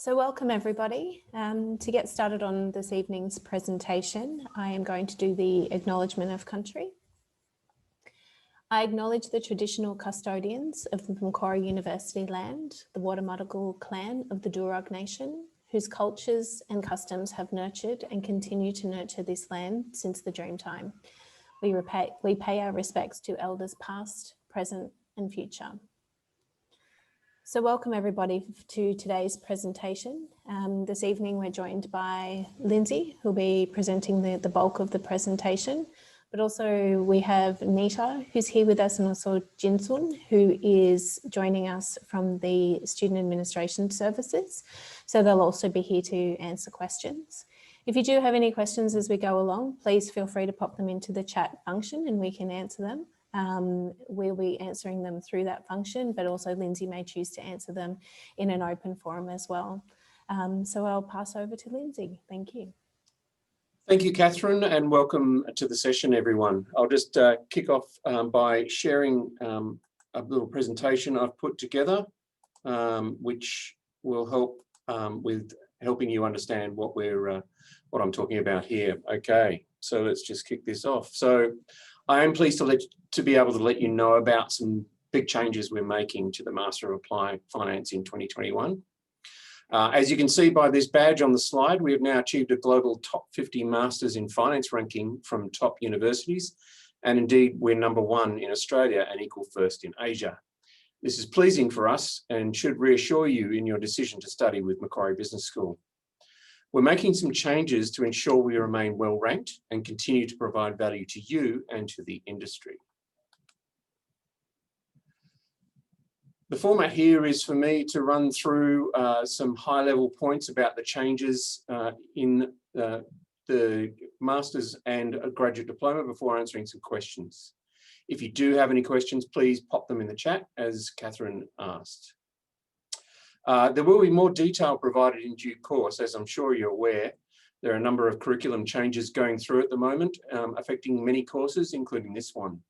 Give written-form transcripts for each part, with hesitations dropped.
So welcome everybody. To get started on this evening's presentation, I am going to do the acknowledgement of country. I acknowledge the traditional custodians of the Macquarie University land, the Wadamattagal clan of the Durug Nation, whose cultures and customs have nurtured and continue to nurture this land since the Dreamtime. We pay our respects to elders past, present and future. So welcome everybody to today's presentation. This evening we're joined by Lindsay, who'll be presenting the bulk of the presentation, but also we have Nita, who's here with us, and also Jinsun, who is joining us from the Student Administration Services. So they'll also be here to answer questions. If you do have any questions as we go along, please feel free to pop them into the chat function and we can answer them. We'll be answering them through that function, but also Lindsay may choose to answer them in an open forum as well. So I'll pass over to Lindsay. Thank you. Thank you, Catherine, and welcome to the session, everyone. I'll just kick off by sharing a little presentation I've put together, which will help with helping you understand what I'm talking about here. Okay, so let's just kick this off. So I am pleased to be able to let you know about some big changes we're making to the Master of Applied Finance in 2021. As you can see by this badge on the slide, we have now achieved a global top 50 Masters in Finance ranking from top universities. And indeed, we're #1 in Australia and equal first in Asia. This is pleasing for us and should reassure you in your decision to study with Macquarie Business School. We're making some changes to ensure we remain well ranked and continue to provide value to you and to the industry. The format here is for me to run through some high-level points about the changes in the Masters and a Graduate Diploma before answering some questions. If you do have any questions, please pop them in the chat, as Catherine asked. There will be more detail provided in due course, as I'm sure you're aware. There are a number of curriculum changes going through at the moment, affecting many courses, including this one.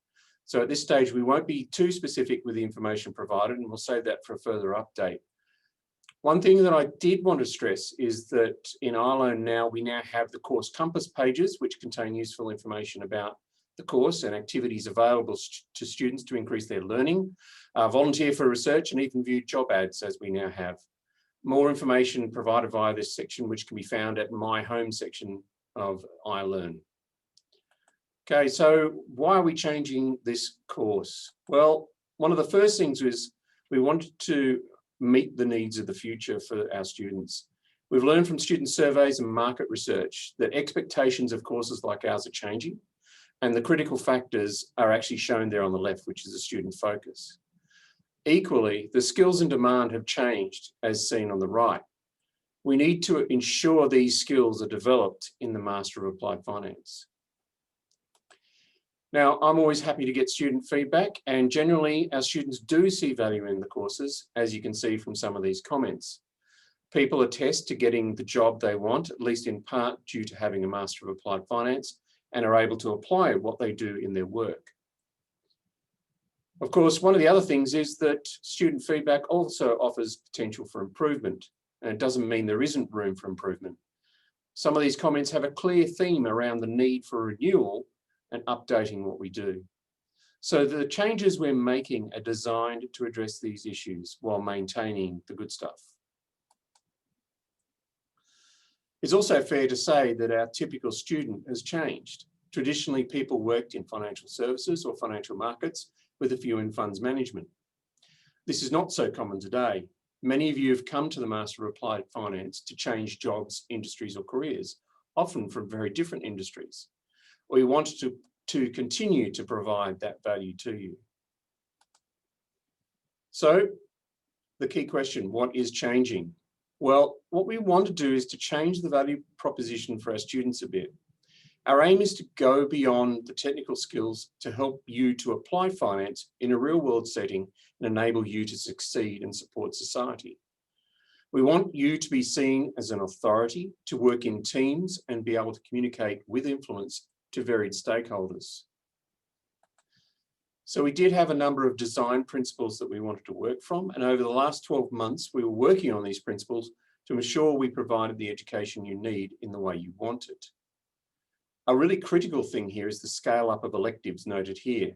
So at this stage, we won't be too specific with the information provided, and we'll save that for a further update. One thing that I did want to stress is that in iLearn now, we now have the course compass pages, which contain useful information about the course and activities available to students to increase their learning, volunteer for research, and even view job ads, as we now have. More information provided via this section, which can be found at My Home section of iLearn. Okay, so why are we changing this course? Well, one of the first things is we wanted to meet the needs of the future for our students. We've learned from student surveys and market research that expectations of courses like ours are changing, and the critical factors are actually shown there on the left, which is a student focus. Equally, the skills in demand have changed, as seen on the right. We need to ensure these skills are developed in the Master of Applied Finance. Now, I'm always happy to get student feedback, and generally our students do see value in the courses, as you can see from some of these comments. People attest to getting the job they want, at least in part due to having a Master of Applied Finance, and are able to apply what they do in their work. Of course, one of the other things is that student feedback also offers potential for improvement, and it doesn't mean there isn't room for improvement. Some of these comments have a clear theme around the need for renewal and updating what we do. So the changes we're making are designed to address these issues while maintaining the good stuff. It's also fair to say that our typical student has changed. Traditionally, people worked in financial services or financial markets, with a few in funds management. This is not so common today. Many of you have come to the Master of Applied Finance to change jobs, industries or careers, often from very different industries. We want to continue to provide that value to you. So the key question, what is changing? Well, what we want to do is to change the value proposition for our students a bit. Our aim is to go beyond the technical skills to help you to apply finance in a real world setting and enable you to succeed and support society. We want you to be seen as an authority, to work in teams and be able to communicate with influence to varied stakeholders. So we did have a number of design principles that we wanted to work from, and over the last 12 months, we were working on these principles to ensure we provided the education you need in the way you want it. A really critical thing here is the scale up of electives noted here.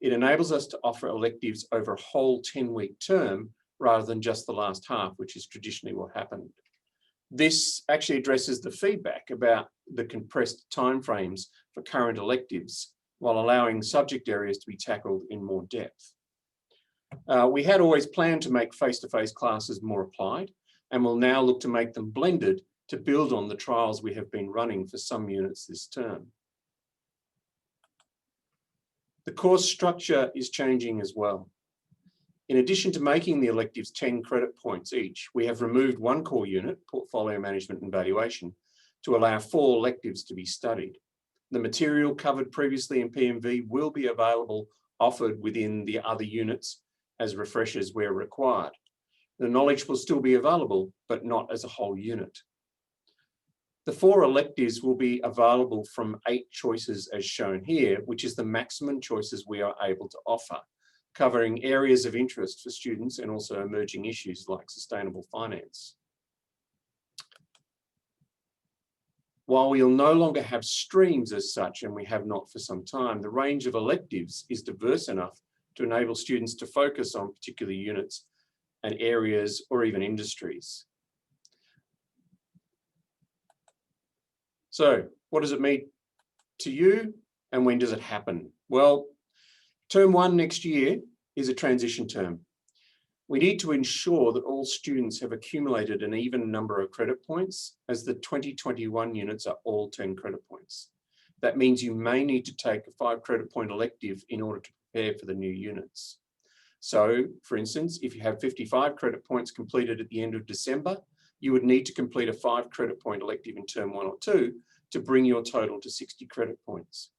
It enables us to offer electives over a whole 10-week term rather than just the last half, which is traditionally what happened. This actually addresses the feedback about the compressed timeframes for current electives while allowing subject areas to be tackled in more depth. We had always planned to make face-to-face classes more applied, and will now look to make them blended to build on the trials we have been running for some units this term. The course structure is changing as well. In addition to making the electives 10 credit points each, we have removed one core unit, Portfolio Management and Valuation, to allow 4 electives to be studied. The material covered previously in PMV will be available, offered within the other units as refreshers where required. The knowledge will still be available, but not as a whole unit. The 4 electives will be available from 8 choices as shown here, which is the maximum choices we are able to offer, covering areas of interest for students and also emerging issues like sustainable finance. While we'll no longer have streams as such, and we have not for some time, the range of electives is diverse enough to enable students to focus on particular units and areas or even industries. So what does it mean to you and when does it happen? Well, term 1 next year is a transition term. We need to ensure that all students have accumulated an even number of credit points, as the 2021 units are all 10 credit points. That means you may need to take a 5 credit point elective in order to prepare for the new units. So, for instance, if you have 55 credit points completed at the end of December, you would need to complete a 5 credit point elective in term 1 or 2 to bring your total to 60 credit points.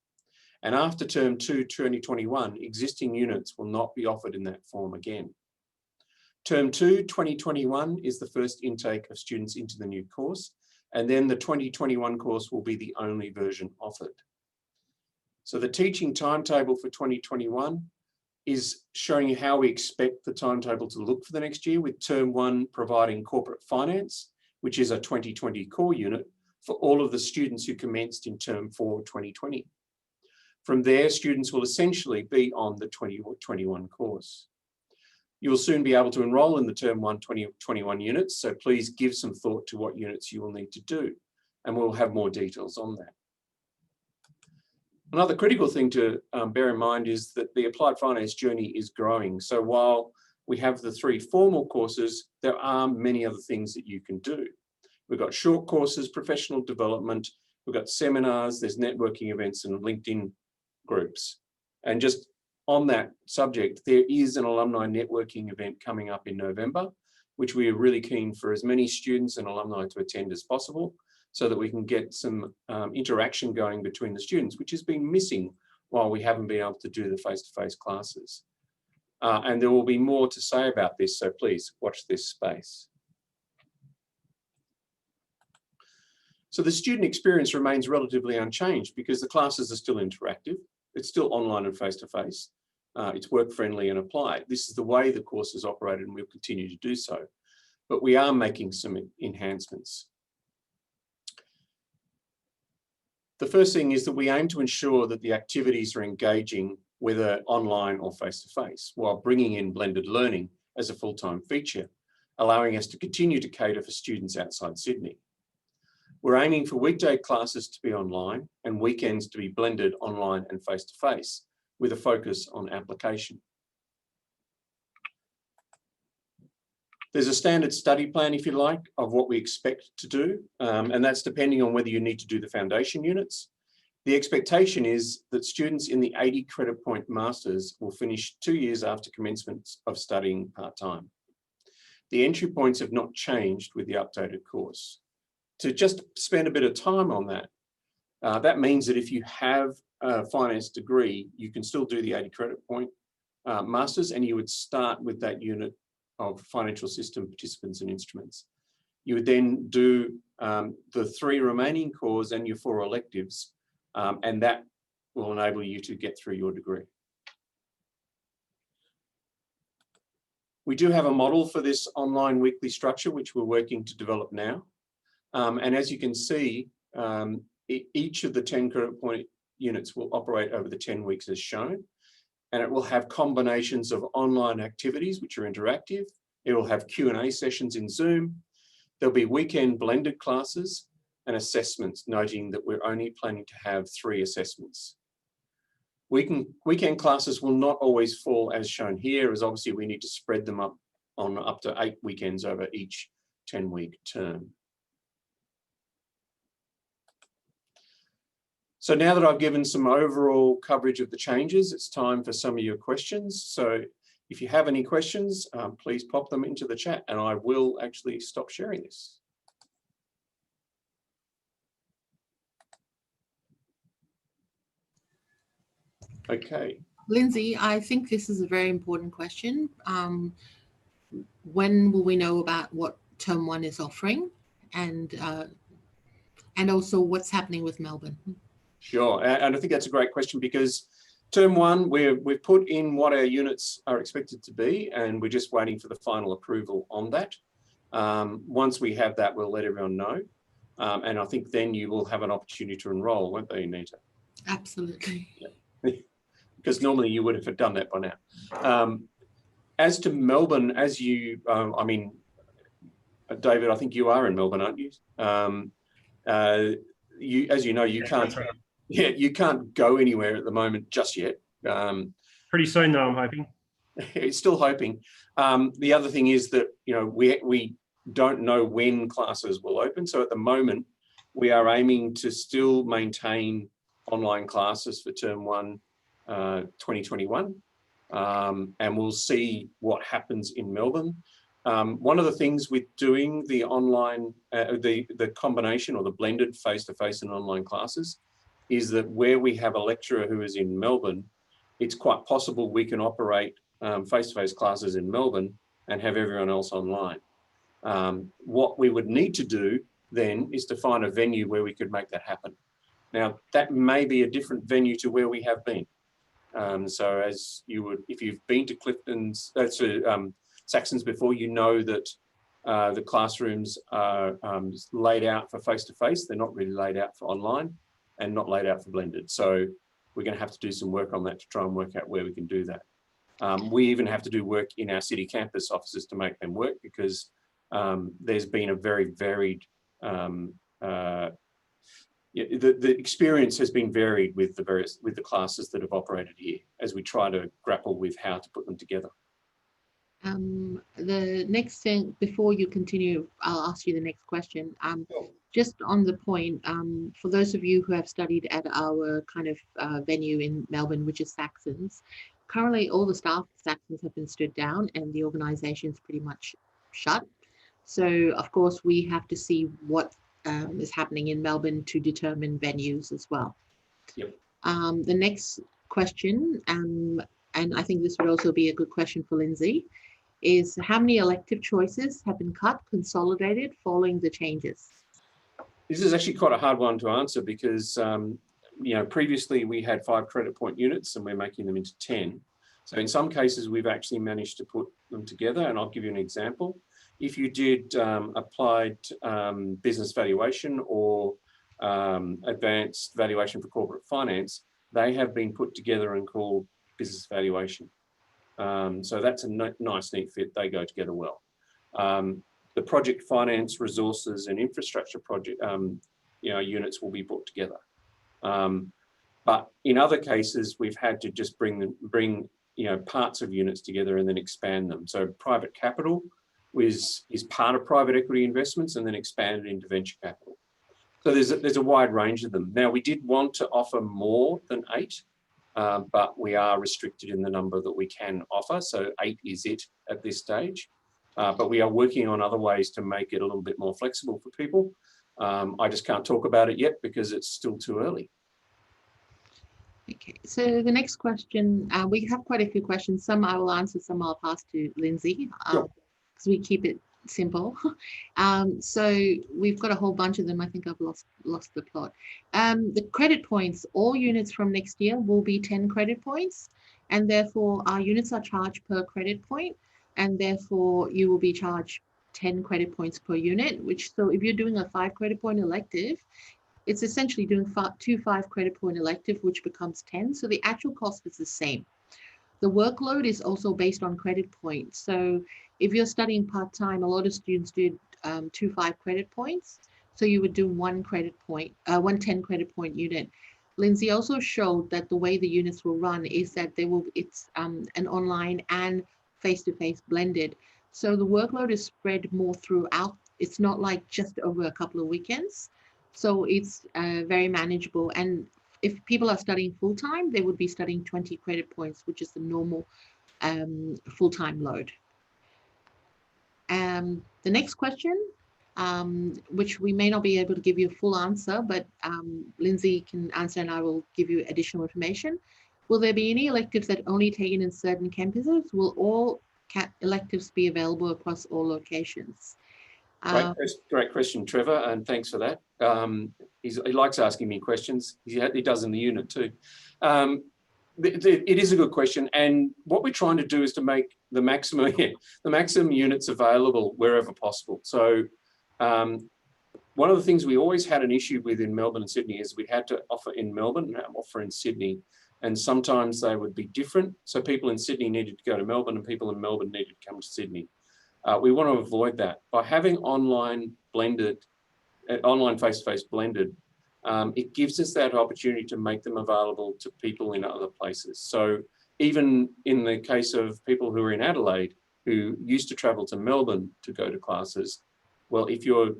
And after term 2, 2021, existing units will not be offered in that form again. Term 2, 2021 is the first intake of students into the new course, and then the 2021 course will be the only version offered. So the teaching timetable for 2021 is showing you how we expect the timetable to look for the next year, with term 1 providing corporate finance, which is a 2020 core unit for all of the students who commenced in term 4, 2020. From there, students will essentially be on the 2021 course. You will soon be able to enroll in the term 1 2021 units, so please give some thought to what units you will need to do, and we'll have more details on that. Another critical thing to bear in mind is that the applied finance journey is growing. So while we have the 3 formal courses, there are many other things that you can do. We've got short courses, professional development, we've got seminars, there's networking events and LinkedIn groups. And just on that subject, there is an alumni networking event coming up in November, which we are really keen for as many students and alumni to attend as possible, so that we can get some interaction going between the students, which has been missing while we haven't been able to do the face-to-face classes. And there will be more to say about this, so please watch this space. So the student experience remains relatively unchanged because the classes are still interactive. It's still online and face-to-face. It's work-friendly and applied. This is the way the course is operated, and we'll continue to do so. But we are making some enhancements. The first thing is that we aim to ensure that the activities are engaging, whether online or face-to-face, while bringing in blended learning as a full-time feature, allowing us to continue to cater for students outside Sydney. We're aiming for weekday classes to be online and weekends to be blended online and face-to-face, with a focus on application. There's a standard study plan, if you like, of what we expect to do, and that's depending on whether you need to do the foundation units. The expectation is that students in the 80 credit point masters will finish 2 years after commencement of studying part-time. The entry points have not changed with the updated course. To just spend a bit of time on that, that means that if you have a finance degree, you can still do the 80 credit point masters, and you would start with that unit of financial system participants and instruments. You would then do the 3 remaining cores and your 4 electives, and that will enable you to get through your degree. We do have a model for this online weekly structure, which we're working to develop now. And as you can see, each of the 10 credit point units will operate over the 10 weeks as shown. And it will have combinations of online activities, which are interactive. It will have Q&A sessions in Zoom. There'll be weekend blended classes and assessments, noting that we're only planning to have 3 assessments. Weekend classes will not always fall as shown here, as obviously we need to spread them up on up to 8 weekends over each 10-week term. So now that I've given some overall coverage of the changes, it's time for some of your questions. So if you have any questions, please pop them into the chat and I will actually stop sharing this. Okay. Lindsay, I think this is a very important question. When will we know about what Term 1 is offering, and also what's happening with Melbourne? Sure, and I think that's a great question, because Term 1, we've put in what our units are expected to be, and we're just waiting for the final approval on that. Once we have that, we'll let everyone know. And I think then you will have an opportunity to enrol, won't they, Anita? Absolutely. Yeah. Because normally you would have done that by now. As to Melbourne, as you, I mean, David, I think you are in Melbourne, aren't you? As you know, you can't. Right. Yeah, you can't go anywhere at the moment just yet. Pretty soon, though, I'm hoping. It's still hoping. The other thing is that we don't know when classes will open. So at the moment, we are aiming to still maintain online classes for Term 1. 2021, and we'll see what happens in Melbourne. One of the things with doing the online, the combination or the blended face-to-face and online classes is that where we have a lecturer who is in Melbourne, it's quite possible we can operate face-to-face classes in Melbourne and have everyone else online. What we would need to do then is to find a venue where we could make that happen. Now, that may be a different venue to where we have been. So as you would, if you've been to Clifton's, Saxon's before, you know that the classrooms are laid out for face-to-face. They're not really laid out for online and not laid out for blended. So we're going to have to do some work on that to try and work out where we can do that. We even have to do work in our city campus offices to make them work, because there's been a very varied the experience has been varied with the classes that have operated here as we try to grapple with how to put them together. The next thing, before you continue, I'll ask you the next question. Sure. Just on the point, for those of you who have studied at our kind of venue in Melbourne, which is Saxon's, currently all the staff at Saxon's have been stood down and the organisation is pretty much shut. So of course we have to see what is happening in Melbourne to determine venues as well. Yep. The next question, and I think this would also be a good question for Lindsay, is how many elective choices have been cut, consolidated following the changes? This is actually quite a hard one to answer, because previously we had 5 credit point units and we're making them into 10. So in some cases we've actually managed to put them together, and I'll give you an example. If you did applied business valuation or advanced valuation for corporate finance, they have been put together and called business valuation. So that's a nice, neat fit. They go together well. The project finance, resources and infrastructure project units will be brought together. But in other cases, we've had to just bring parts of units together and then expand them. So private capital is part of private equity investments and then expanded into venture capital. So there's a wide range of them. Now, we did want to offer more than 8, but we are restricted in the number that we can offer. So 8 is it at this stage. But we are working on other ways to make it a little bit more flexible for people. I just can't talk about it yet because it's still too early. Okay, so the next question, we have quite a few questions. Some I will answer, some I'll pass to Lindsay, because we keep it simple. So we've got a whole bunch of them. I think I've lost the plot. The credit points, all units from next year will be 10 credit points, and therefore our units are charged per credit point. and therefore you will be charged 10 credit points per unit, which, so if you're doing a 5 credit point elective, it's essentially doing two 5 credit point elective, which becomes 10. So the actual cost is the same. The workload is also based on credit points. So if you're studying part-time, a lot of students do 2 5 credit points. So you would do one 10 credit point unit. Lindsay also showed that the way the units will run is that it's an online and face-to-face blended. So the workload is spread more throughout. It's not like just over a couple of weekends. So it's very manageable. And if people are studying full-time, they would be studying 20 credit points, which is the normal full-time load. The next question, which we may not be able to give you a full answer, but Lindsay can answer and I will give you additional information. Will there be any electives that only taken in certain campuses? Will all electives be available across all locations? Great question, Trevor, and thanks for that. He likes asking me questions. He does in the unit too. It is a good question, and what we're trying to do is to make the maximum units available wherever possible. So one of the things we always had an issue with in Melbourne and Sydney is we had to offer in Melbourne and offer in Sydney, and sometimes they would be different. So people in Sydney needed to go to Melbourne and people in Melbourne needed to come to Sydney. We want to avoid that by having online face-to-face blended. It gives us that opportunity to make them available to people in other places. So even in the case of people who are in Adelaide, who used to travel to Melbourne to go to classes, well, if you're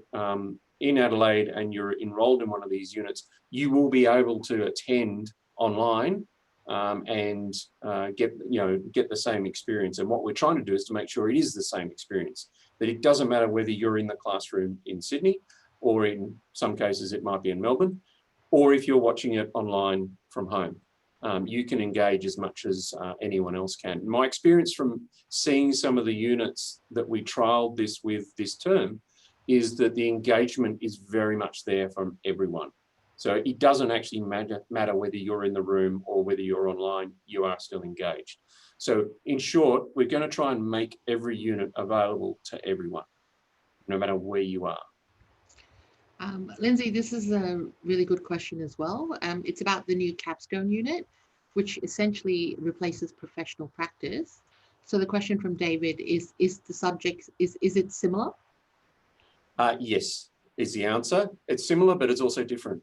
in Adelaide and you're enrolled in one of these units, you will be able to attend online and get the same experience. And what we're trying to do is to make sure it is the same experience, that it doesn't matter whether you're in the classroom in Sydney, or in some cases it might be in Melbourne, or if you're watching it online from home. You can engage as much as anyone else can. My experience from seeing some of the units that we trialed this with this term is that the engagement is very much there from everyone. So it doesn't actually matter whether you're in the room or whether you're online, you are still engaged. So in short, we're going to try and make every unit available to everyone, no matter where you are. Lindsay, this is a really good question as well. It's about the new capstone unit, which essentially replaces professional practice. So the question from David is the subject, is it similar? Yes, is the answer. It's similar, but it's also different.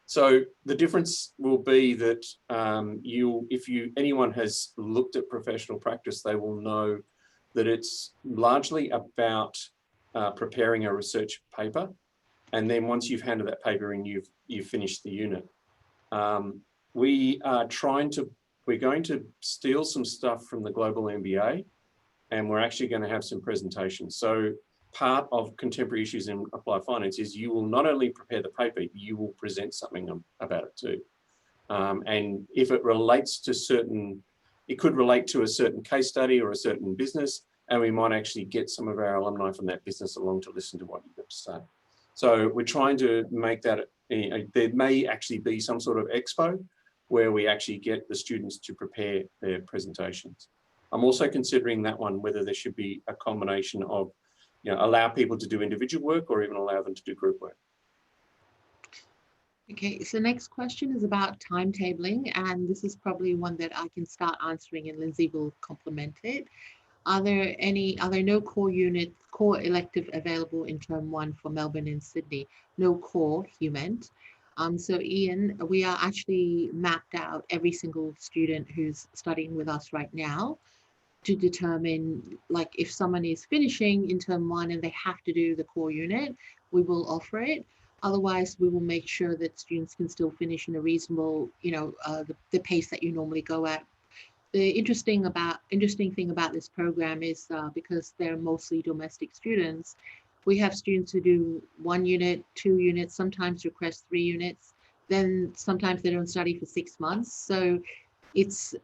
So the difference will be that if anyone has looked at professional practice, they will know that it's largely about preparing a research paper. And then once you've handed that paper in, you've finished the unit. We're going to steal some stuff from the Global MBA, and we're actually going to have some presentations. So part of contemporary issues in applied finance is you will not only prepare the paper, you will present something about it too. And if it relates to it could relate to a certain case study or a certain business, and we might actually get some of our alumni from that business along to listen to what you've got to say. So we're trying to make that, there may actually be some sort of expo where we actually get the students to prepare their presentations. I'm also considering that one, whether there should be a combination of, allow people to do individual work or even allow them to do group work. Okay, so next question is about timetabling, and this is probably one that I can start answering and Lindsay will complement it. Are there no core elective available in term 1 for Melbourne and Sydney? No core, you meant. So Ian, we are actually mapped out every single student who's studying with us right now to determine, like, if someone is finishing in term 1 and they have to do the core unit, we will offer it. Otherwise, we will make sure that students can still finish in a reasonable, the pace that you normally go at. The interesting thing about this program is because they're mostly domestic students, we have students who do 1 unit, 2 units, sometimes request 3 units, then sometimes they don't study for 6 months. So it's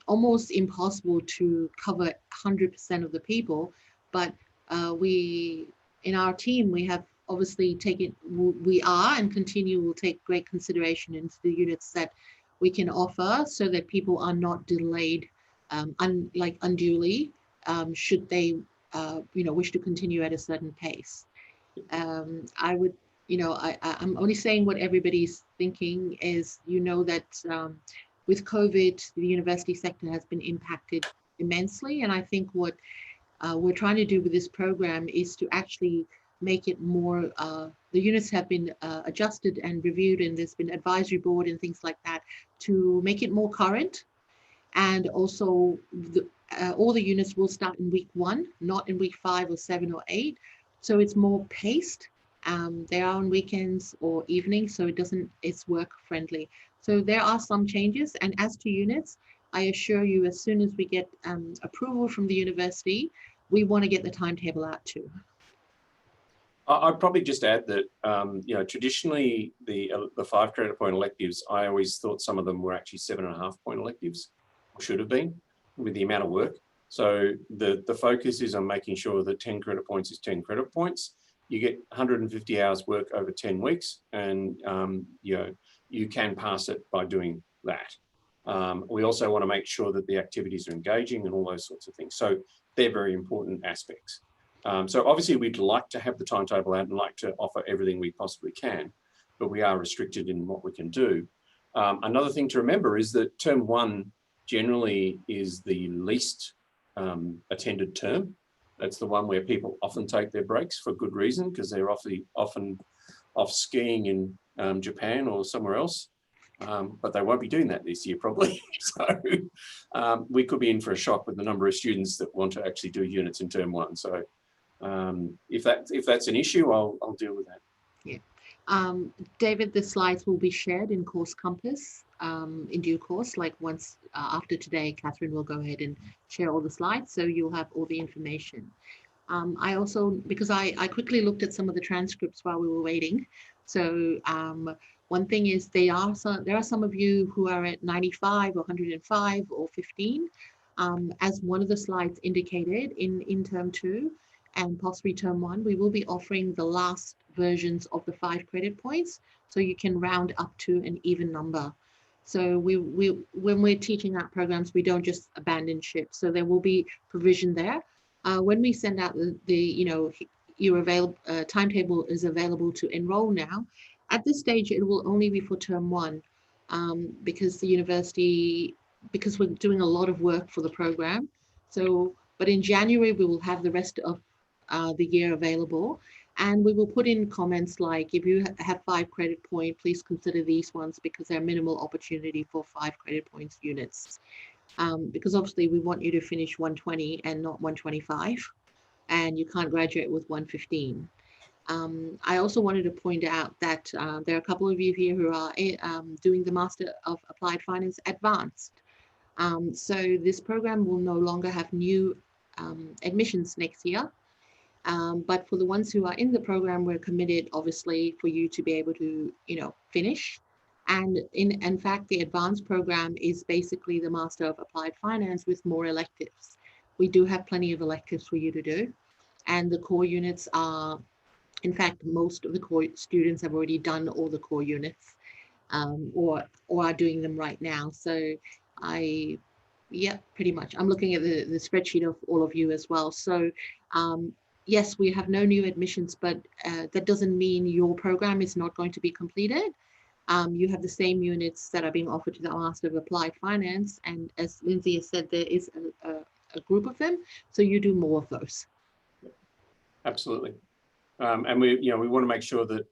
almost impossible to cover 100% of the people, but in our team, we have obviously and will take great consideration into the units that we can offer so that people are not delayed unduly should they, wish to continue at a certain pace. I would, I'm only saying what everybody's thinking is, that with COVID, the university sector has been impacted immensely. And I think what we're trying to do with this program is to actually make it more, the units have been adjusted and reviewed, and there's been advisory board and things like that to make it more current. And also all the units will start in week 1, not in week 5 or 7 or 8. So it's more paced. They are on weekends or evenings, so it's work friendly. So there are some changes. And as to units, I assure you, as soon as we get approval from the university, we want to get the timetable out too. I'd probably just add that, traditionally the 5 credit point electives, I always thought some of them were actually 7.5 point electives, or should have been, with the amount of work. So the focus is on making sure that 10 credit points is 10 credit points. You get 150 hours work over 10 weeks, and you can pass it by doing that. We also want to make sure that the activities are engaging and all those sorts of things. So they're very important aspects. So obviously we'd like to have the timetable out and like to offer everything we possibly can, but we are restricted in what we can do. Another thing to remember is that term 1 generally is the least attended term. That's the one where people often take their breaks for good reason, because they're often off skiing in Japan or somewhere else. But they won't be doing that this year probably. So we could be in for a shock with the number of students that want to actually do units in term 1. So if that's an issue, I'll deal with that. Yeah. David, the slides will be shared in Course Compass in due course. Like once after today, Catherine will go ahead and share all the slides, so you'll have all the information. I also, because I quickly looked at some of the transcripts while we were waiting. So one thing is there are some of you who are at 95 or 105 or 15, as one of the slides indicated in term 2 and possibly term 1, we will be offering the last versions of the 5 credit points, so you can round up to an even number. So when we're teaching out programs, we don't just abandon ship. So there will be provision there. When we send out your timetable is available to enroll now. At this stage, it will only be for term 1 because the university, because we're doing a lot of work for the program. So, but in January, we will have the rest of the year available. And we will put in comments like, if you have 5 credit point, please consider these ones because they're minimal opportunity for 5 credit points units. Because obviously we want you to finish 120 and not 125, and you can't graduate with 115. I also wanted to point out that there are a couple of you here who are doing the Master of Applied Finance Advanced. So this program will no longer have new admissions next year. But for the ones who are in the program, we're committed, obviously, for you to be able to, finish. And in fact, the advanced program is basically the Master of Applied Finance with more electives. We do have plenty of electives for you to do. And the core units are, in fact, most of the core students have already done all the core units or are doing them right now. So pretty much. I'm looking at the spreadsheet of all of you as well. So yes, we have no new admissions, but that doesn't mean your program is not going to be completed. You have the same units that are being offered to the Master of Applied Finance. And as Lindsay has said, there is a group of them. So you do more of those. Absolutely. And we want to make sure that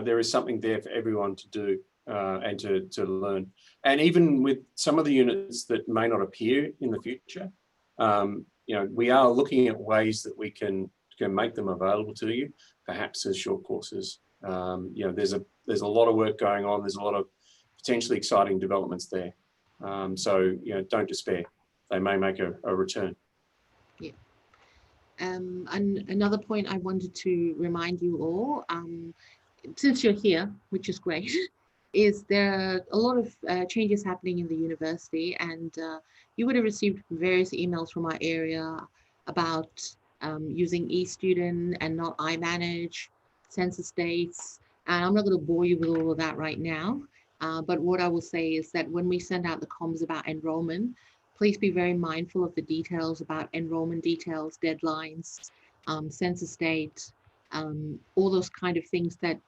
there is something there for everyone to do and to learn. And even with some of the units that may not appear in the future, we are looking at ways that we can make them available to you, perhaps as short courses. There's a lot of work going on. There's a lot of potentially exciting developments there. So don't despair. They may make a return. Yeah. And another point I wanted to remind you all, since you're here, which is great, is there are a lot of changes happening in the university, and you would have received various emails from our area about using eStudent and not iManage, census dates. And I'm not going to bore you with all of that right now. But what I will say is that when we send out the comms about enrollment, please be very mindful of the details about enrollment details, deadlines, census date, all those kind of things that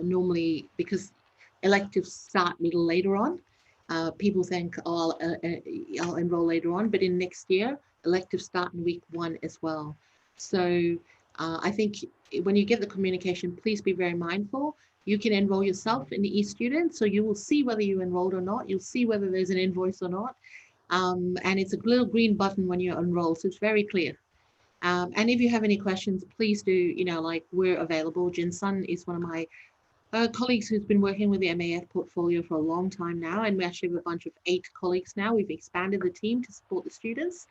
normally, because electives start a little later on, people think, oh, I'll enroll later on, but in next year, electives start in week 1 as well. So I think when you get the communication, please be very mindful. You can enroll yourself in the eStudent, so you will see whether you enrolled or not. You'll see whether there's an invoice or not. And it's a little green button when you enroll, so it's very clear. And if you have any questions, please do, like we're available. Jin Sun is one of my colleagues who's been working with the MAF portfolio for a long time now, and we actually have a bunch of 8 colleagues now. We've expanded the team to support the students.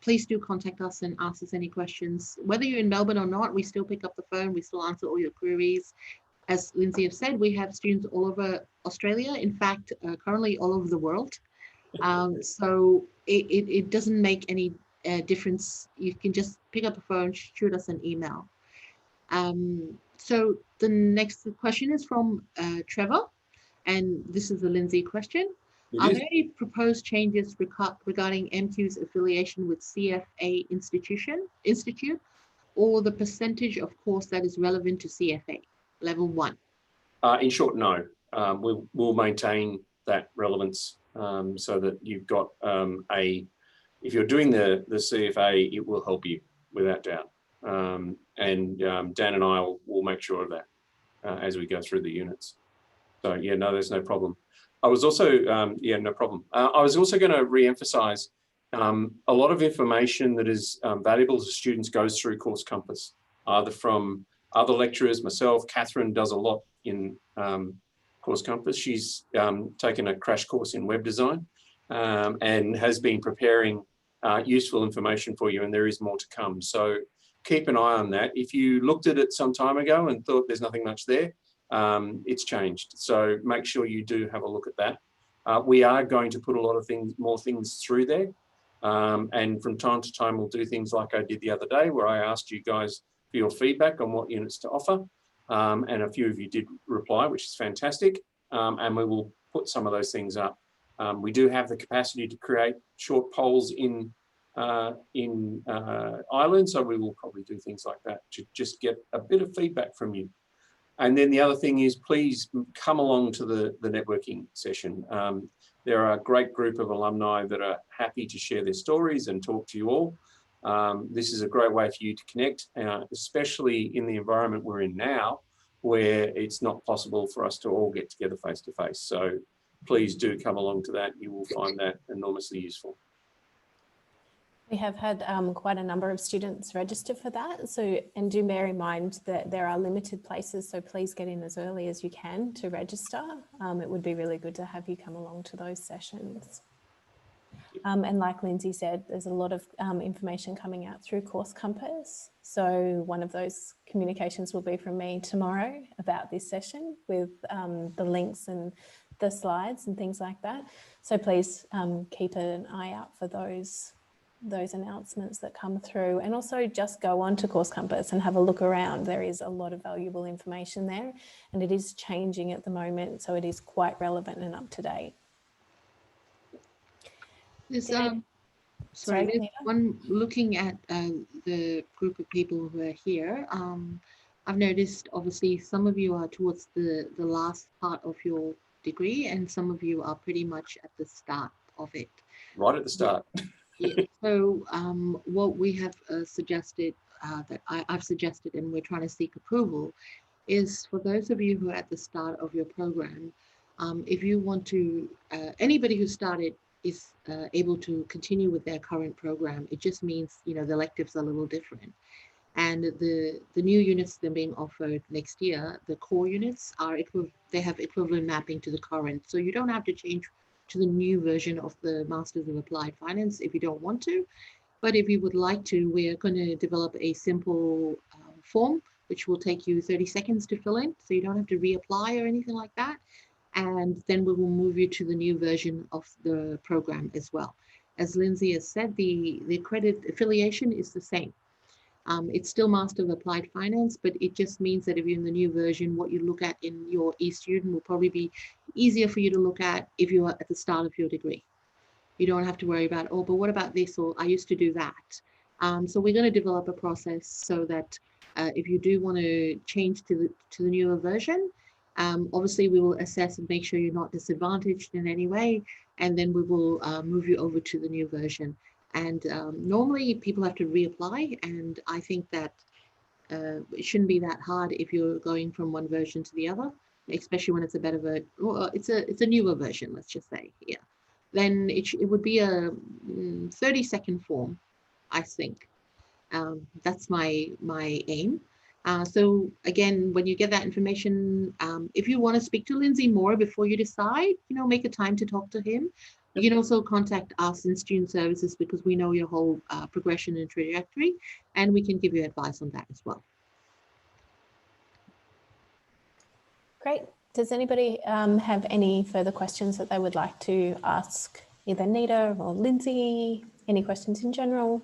Please do contact us and ask us any questions. Whether you're in Melbourne or not, we still pick up the phone. We still answer all your queries. As Lindsay has said, we have students all over Australia. In fact, currently all over the world. So it doesn't make any difference. You can just pick up the phone, shoot us an email. So the next question is from Trevor, and this is a Lindsay question. Are there any proposed changes regarding MQ's affiliation with CFA Institute, or the percentage of course that is relevant to CFA level 1? In short, no. We'll maintain that relevance so that you've got if you're doing the CFA, it will help you without doubt. And Dan and I will make sure of that as we go through the units. So yeah, no, there's no problem. I was also, no problem. I was also going to re-emphasize a lot of information that is valuable to students goes through Course Compass, either from other lecturers. Myself, Catherine does a lot in Course Compass. She's taken a crash course in web design and has been preparing useful information for you, and there is more to come. So keep an eye on that. If you looked at it some time ago and thought there's nothing much there, it's changed. So make sure you do have a look at that. We are going to put a lot of more things through there. And from time to time, we'll do things like I did the other day, where I asked you guys for your feedback on what units to offer. And a few of you did reply, which is fantastic. And we will put some of those things up. We do have the capacity to create short polls in Ireland, so we will probably do things like that to just get a bit of feedback from you. And then the other thing is, please come along to the networking session. There are a great group of alumni that are happy to share their stories and talk to you all. This is a great way for you to connect, especially in the environment we're in now, where it's not possible for us to all get together face to face. So please do come along to that. You will find that enormously useful. We have had quite a number of students register for that. So, and do bear in mind that there are limited places. So please get in as early as you can to register. It would be really good to have you come along to those sessions. And like Lindsay said, there's a lot of information coming out through Course Compass. So one of those communications will be from me tomorrow about this session with the links and the slides and things like that. So please keep an eye out for those announcements that come through, and also just go on to Course Compass and have a look around. There is a lot of valuable information there, and it is changing at the moment, so it is quite relevant and up to date. There's one looking at the group of people who are here. I've noticed obviously some of you are towards the last part of your degree, and some of you are pretty much at the start of it. Right at the start. Yeah. So what we have suggested, that I've suggested, and we're trying to seek approval, is for those of you who are at the start of your program, if you want to, anybody who started is able to continue with their current program. It just means, the electives are a little different. And the new units that are being offered next year, the core units they have equivalent mapping to the current. So you don't have to change to the new version of the Masters of Applied Finance if you don't want to. But if you would like to, we're going to develop a simple form, which will take you 30 seconds to fill in. So you don't have to reapply or anything like that. And then we will move you to the new version of the program as well. As Lindsay has said, the credit affiliation is the same. It's still Master of Applied Finance, but it just means that if you're in the new version, what you look at in your e-student will probably be easier for you to look at if you're at the start of your degree. You don't have to worry about, oh, but what about this? Or I used to do that. So we're going to develop a process so that if you do want to change to the newer version, obviously we will assess and make sure you're not disadvantaged in any way, and then we will move you over to the new version. And normally people have to reapply, and I think that it shouldn't be that hard if you're going from one version to the other, especially when it's a better version. Well, it's a newer version, let's just say. Yeah. Then it would be a 30-second form, I think. That's my aim. So again, when you get that information, if you want to speak to Lindsay more before you decide, make a time to talk to him. You can also contact us in Student Services because we know your whole progression and trajectory, and we can give you advice on that as well. Great. Does anybody have any further questions that they would like to ask either Nita or Lindsay? Any questions in general?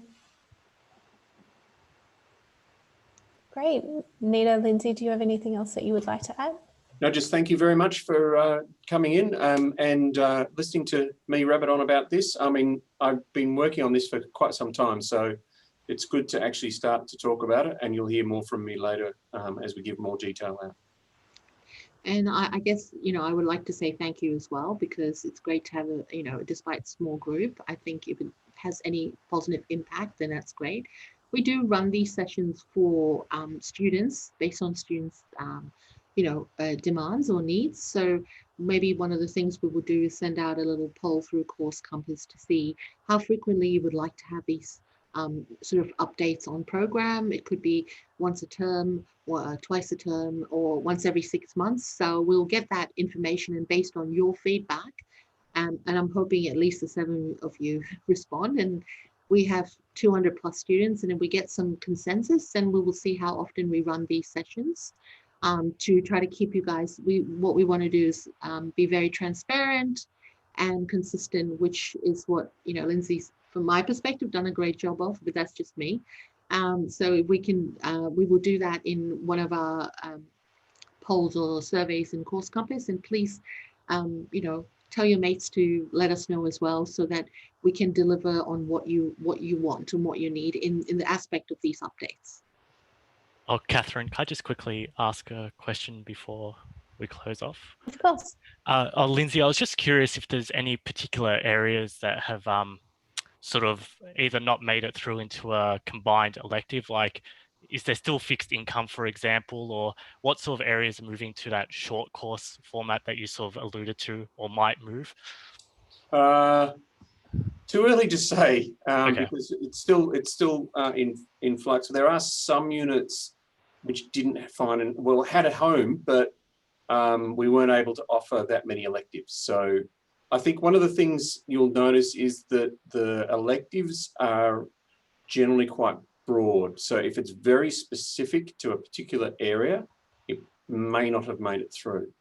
Great. Nita, Lindsay, do you have anything else that you would like to add? No, just thank you very much for coming in and listening to me rabbit on about this. I mean, I've been working on this for quite some time, so it's good to actually start to talk about it, and you'll hear more from me later as we give more detail out. And I guess, I would like to say thank you as well, because it's great to have a, despite small group, I think if it has any positive impact, then that's great. We do run these sessions for students based on students' demands or needs. So maybe one of the things we will do is send out a little poll through Course Compass to see how frequently you would like to have these sort of updates on program. It could be once a term, or twice a term, or once every 6 months. So we'll get that information, and based on your feedback, and I'm hoping at least the 7 of you respond, and we have 200 plus students, and if we get some consensus, then we will see how often we run these sessions to try to keep you guys. What we want to do is be very transparent and consistent, which is what Lindsay's, from my perspective, done a great job of, but that's just me. So we will do that in one of our polls or surveys in Course Compass, and please, tell your mates to let us know as well, so that we can deliver on what you want and what you need in the aspect of these updates. Oh, Catherine, can I just quickly ask a question before we close off? Of course. Lindsay, I was just curious if there's any particular areas that have sort of either not made it through into a combined elective, like is there still fixed income, for example, or what sort of areas are moving to that short course format that you sort of alluded to or might move? Too early to say Okay. because it's still in flux. There are some units which didn't find had a home, but we weren't able to offer that many electives. So I think one of the things you'll notice is that the electives are generally quite broad. So if it's very specific to a particular area, it may not have made it through.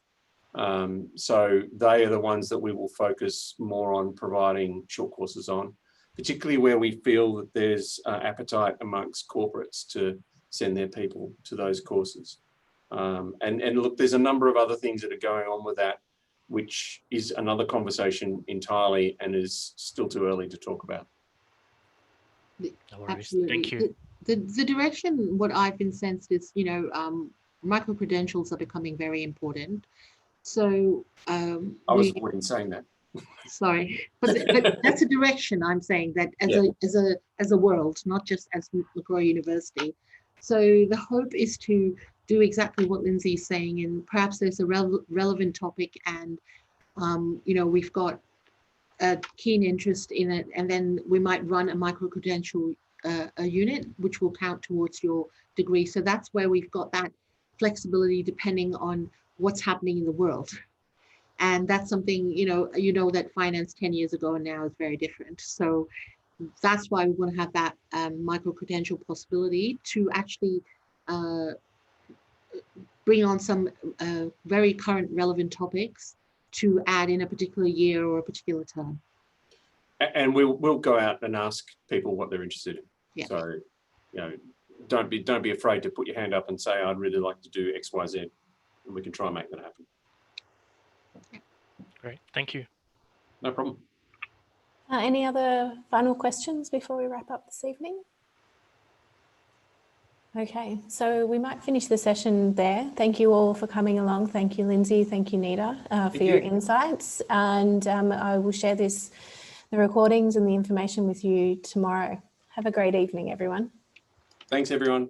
So they are the ones that we will focus more on providing short courses on, particularly where we feel that there's appetite amongst corporates to send their people to those courses. And look, there's a number of other things that are going on with that, which is another conversation entirely and is still too early to talk about. No worries. Absolutely. Thank you. The direction, what I've been sensed is, micro-credentials are becoming very important. So I was avoiding saying that. Sorry, but that's a direction I'm saying, that as a world, not just as Macquarie University. So the hope is to do exactly what Lindsay's saying, and perhaps there's a relevant topic, and we've got a keen interest in it, and then we might run a micro-credential a unit which will count towards your degree. So that's where we've got that flexibility depending on what's happening in the world. And that's something, that finance 10 years ago and now is very different. So that's why we want to have that micro-credential possibility to actually bring on some very current relevant topics to add in a particular year or a particular term. And we'll go out and ask people what they're interested in. Yeah. So, don't be afraid to put your hand up and say, I'd really like to do X, Y, Z, and we can try and make that happen. Great, thank you. No problem. Any other final questions before we wrap up this evening? Okay, so we might finish the session there. Thank you all for coming along. Thank you, Lindsay. Thank you, Nita, for your insights. And I will share the recordings and the information with you tomorrow. Have a great evening, everyone. Thanks, everyone.